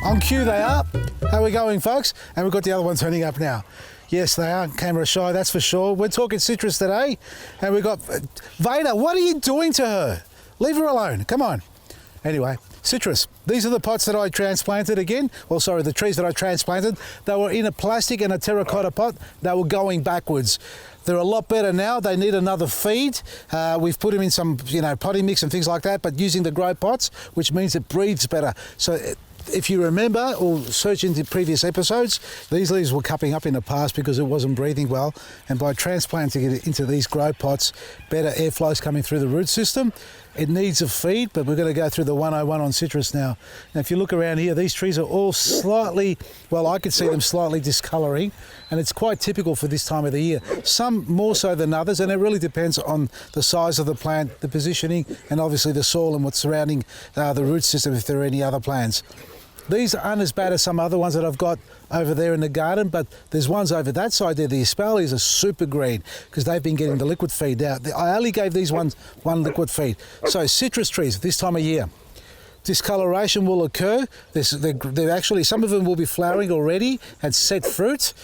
On cue they are. How are we going, folks? And we've got the other one turning up now. Yes, they are camera shy, that's for sure. We're talking citrus today, and we've got Vader. What are you doing to her? Leave her alone. Come on. Anyway, citrus. These are the pots that I transplanted again. Well, sorry, the trees that I transplanted. They were in a plastic and a terracotta pot. They were going backwards. They're a lot better now. They need another feed. We've put them in some, potting mix and things like that, but using the grow pots, which means it breathes better. So if you remember or search into previous episodes, these leaves were cupping up in the past because it wasn't breathing well. And by transplanting it into these grow pots, better airflow's coming through the root system. It needs a feed, but we're going to go through the 101 on citrus now. Now, if you look around here, these trees are all slightly, well, I could see them slightly discolouring, and it's quite typical for this time of the year. Some more so than others, and it really depends on the size of the plant, the positioning, and obviously the soil and what's surrounding the root system if there are any other plants. These aren't as bad as some other ones that I've got over there in the garden, but there's ones over that side there. The espaliers are super green because they've been getting the liquid feed. Now, I only gave these ones one liquid feed. So citrus trees this time of year, discoloration will occur. They're actually, some of them will be flowering already and set fruit,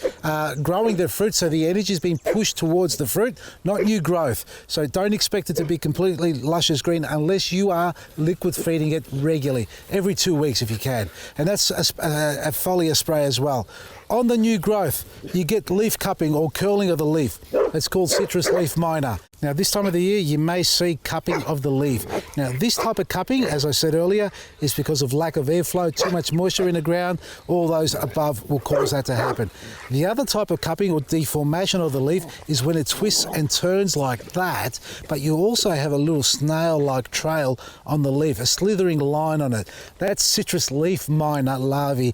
growing their fruit, so the energy is being pushed towards the fruit, not new growth. So don't expect it to be completely luscious green unless you are liquid feeding it regularly, every 2 weeks if you can. And that's a foliar spray as well. On the new growth, you get leaf cupping or curling of the leaf. It's called citrus leaf minor. Now, this time of the year, you may see cupping of the leaf. Now, this type of cupping, as I said earlier, is because of lack of airflow, too much moisture in the ground. All those above will cause that to happen. The other type of cupping or deformation of the leaf is when it twists and turns like that, but you also have a little snail-like trail on the leaf, a slithering line on it. That's citrus leaf minor larvae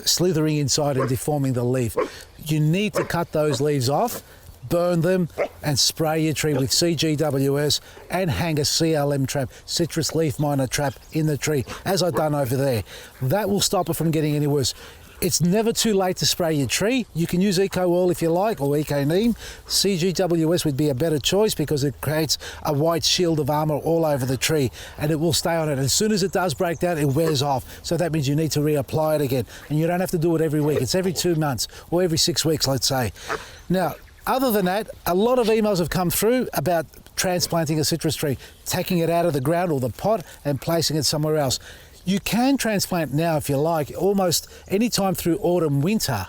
slithering inside and deforming the leaf. You need to cut those leaves off, burn them, and spray your tree with CGWS and hang a CLM trap, citrus leaf minor trap, in the tree, as I've done over there. That will stop it from getting any worse. It's never too late to spray your tree. You can use Eco Oil if you like, or Eco Neem. CGWS would be a better choice because it creates a white shield of armour all over the tree, and it will stay on it. As soon as it does break down, it wears off. So that means you need to reapply it again. And you don't have to do it every week. It's every 2 months or every 6 weeks, let's say. Now, other than that, a lot of emails have come through about transplanting a citrus tree, taking it out of the ground or the pot and placing it somewhere else. You can transplant now if you like, almost any time through autumn, winter.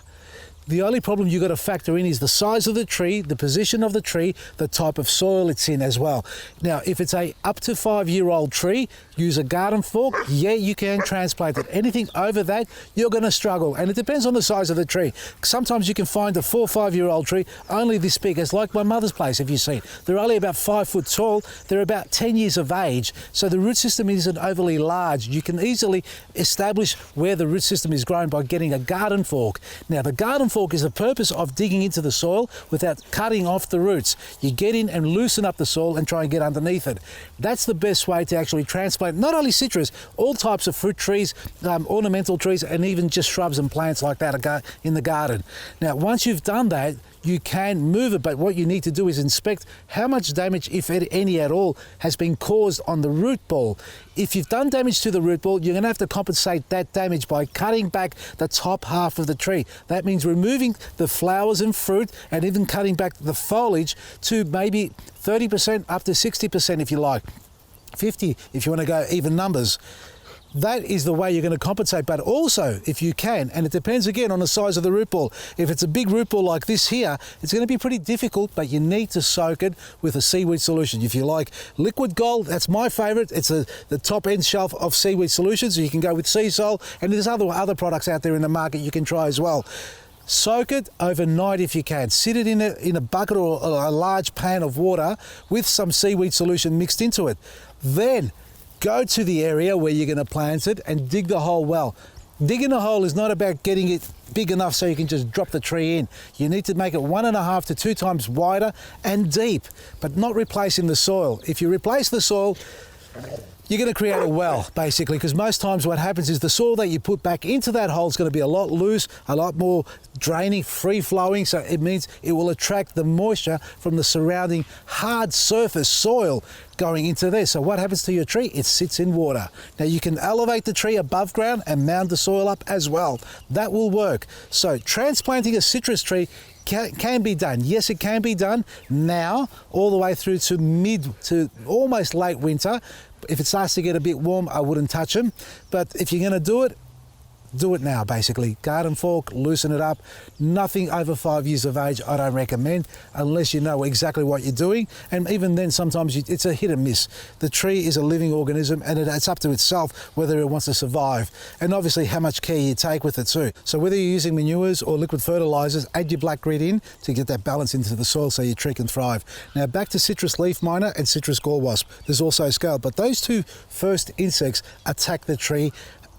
The only problem you've got to factor in is the size of the tree, the position of the tree, the type of soil it's in as well. Now, if it's a up to 5-year-old tree, use a garden fork. Yeah, you can transplant it. Anything over that, you're going to struggle. And it depends on the size of the tree. Sometimes you can find a 4 or 5-year-old tree only this big. It's like my mother's place, if you've seen. They're only about 5 foot tall. They're about 10 years of age. So the root system isn't overly large. You can easily establish where the root system is grown by getting a garden fork. Now, the garden fork is the purpose of digging into the soil without cutting off the roots. You get in and loosen up the soil and try and get underneath it. That's the best way to actually transplant not only citrus, all types of fruit trees, ornamental trees, and even just shrubs and plants like that in the garden. Now, once you've done that, you can move it, but what you need to do is inspect how much damage, if any at all, has been caused on the root ball. If you've done damage to the root ball, you're going to have to compensate that damage by cutting back the top half of the tree. That means removing the flowers and fruit and even cutting back the foliage to maybe 30% up to 60% if you like. 50 if you want to go even numbers. That is the way you're going to compensate, but also, if you can, and it depends again on the size of the root ball. If it's a big root ball like this here, it's going to be pretty difficult, but you need to soak it with a seaweed solution. If you like liquid gold, that's my favourite. It's the top end shelf of seaweed solutions. So you can go with sea salt, and there's other products out there in the market you can try as well. Soak it overnight if you can. Sit it in a bucket or a large pan of water with some seaweed solution mixed into it. Then go to the area where you're going to plant it and dig the hole well. Digging a hole is not about getting it big enough so you can just drop the tree in. You need to make it 1.5 to 2 times wider and deep, but not replacing the soil. If you replace the soil, you're going to create a well, basically, because most times what happens is the soil that you put back into that hole is going to be a lot loose, a lot more draining, free-flowing, so it means it will attract the moisture from the surrounding hard surface soil going into there. So what happens to your tree? It sits in water. Now you can elevate the tree above ground and mound the soil up as well. That will work. So transplanting a citrus tree can be done. Yes, it can be done now all the way through to mid to almost late winter. If it starts to get a bit warm, I wouldn't touch them. But if you're going to do it now, basically. Garden fork, loosen it up. Nothing over 5 years of age I don't recommend unless you know exactly what you're doing. And even then, sometimes it's a hit and miss. The tree is a living organism and it's up to itself whether it wants to survive. And obviously how much care you take with it too. So whether you're using manures or liquid fertilizers, add your black grit in to get that balance into the soil so your tree can thrive. Now back to citrus leaf miner and citrus gall wasp. There's also scale, but those two first insects attack the tree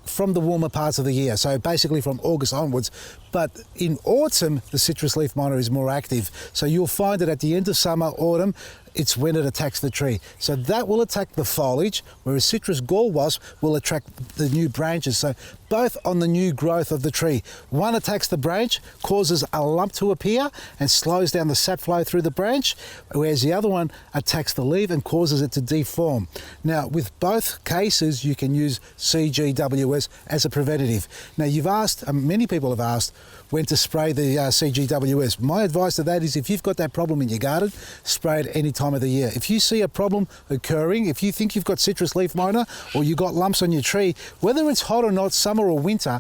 from the warmer parts of the year, so basically from August onwards. But in autumn, the citrus leaf miner is more active. So you'll find that at the end of summer, autumn, it's when it attacks the tree. So that will attack the foliage, whereas citrus gall wasp will attract the new branches. So both on the new growth of the tree. One attacks the branch, causes a lump to appear and slows down the sap flow through the branch, whereas the other one attacks the leaf and causes it to deform. Now, with both cases, you can use CGWS as a preventative. Now, you've asked, many people have asked, when to spray the CGWS. My advice to that is if you've got that problem in your garden, spray it any time of the year. If you see a problem occurring, if you think you've got citrus leaf miner or you've got lumps on your tree, whether it's hot or not, summer or winter,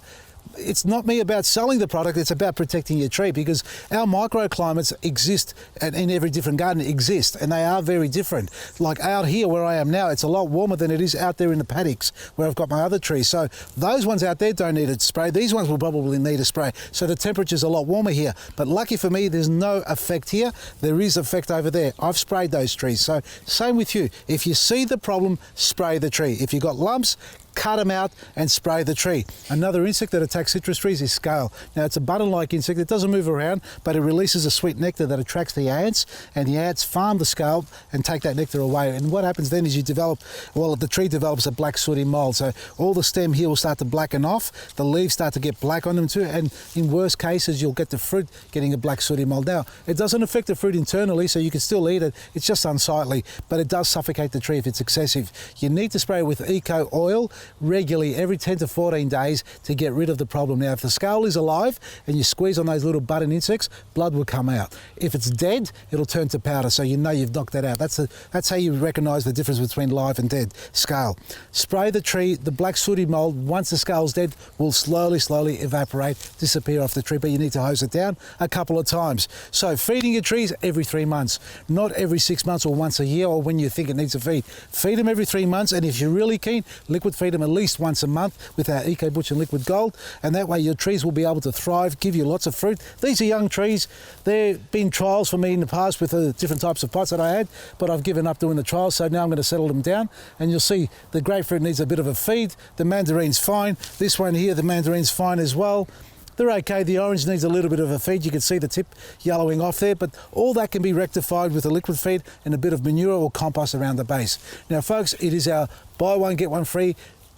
it's not me about selling the product, it's about protecting your tree, because our microclimates exist and in every different garden exist, and they are very different. Like out here where I am now, it's a lot warmer than it is out there in the paddocks where I've got my other trees. So those ones out there don't need a spray. These ones will probably need a spray. So the temperature's a lot warmer here. But lucky for me, there's no effect here. There is effect over there. I've sprayed those trees. So same with you. If you see the problem, spray the tree. If you've got lumps, cut them out and spray the tree. Another insect that attacks citrus trees is scale. Now it's a button-like insect. It doesn't move around, but it releases a sweet nectar that attracts the ants, and the ants farm the scale and take that nectar away. And what happens then is the tree develops a black sooty mold. So all the stem here will start to blacken off. The leaves start to get black on them too. And in worst cases, you'll get the fruit getting a black sooty mold. Now, it doesn't affect the fruit internally, so you can still eat it. It's just unsightly, but it does suffocate the tree if it's excessive. You need to spray with eco oil regularly every 10 to 14 days to get rid of the problem. Now, if the scale is alive and you squeeze on those little button insects, blood will come out. If it's dead, it'll turn to powder, so you know you've knocked that out. That's how you recognise the difference between live and dead scale. Spray the tree. The black sooty mold, once the scale's dead, will slowly evaporate, disappear off the tree, but you need to hose it down a couple of times. So feeding your trees every 3 months, not every 6 months or once a year or when you think it needs a feed. Feed them every 3 months, and if you're really keen, liquid feed them at least once a month with our EcoButch and Liquid Gold, and that way your trees will be able to thrive, give you lots of fruit. These are young trees. There have been trials for me in the past with the different types of pots that I had, but I've given up doing the trials, so now I'm going to settle them down, and you'll see the grapefruit needs a bit of a feed. The mandarine's fine. This one here, the mandarine's fine as well. They're okay. The orange needs a little bit of a feed. You can see the tip yellowing off there, but all that can be rectified with a liquid feed and a bit of manure or compost around the base. Now, folks, it is our buy one, get one free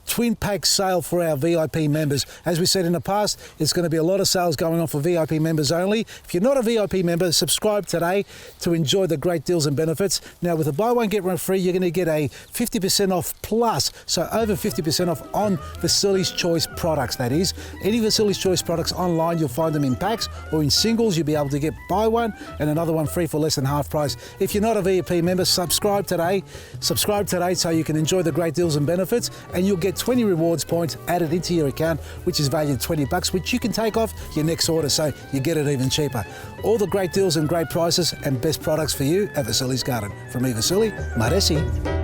twin pack sale for our VIP members. As we said in the past, it's going to be a lot of sales going on for VIP members only. If you're not a VIP member, subscribe today to enjoy the great deals and benefits. Now, with a buy one, get one free, you're going to get a 50% off plus, so over 50% off on Vasili's Choice products, that is. Any Vasili's Choice products online, you'll find them in packs or in singles. You'll be able to get buy one and another one free for less than half price. If you're not a VIP member, subscribe today. Subscribe today so you can enjoy the great deals and benefits, and you'll get 20 rewards points added into your account, which is valued $20, which you can take off your next order, so you get it even cheaper. All the great deals and great prices and best products for you at Vasili's Garden. From me, Vasili, Maresi.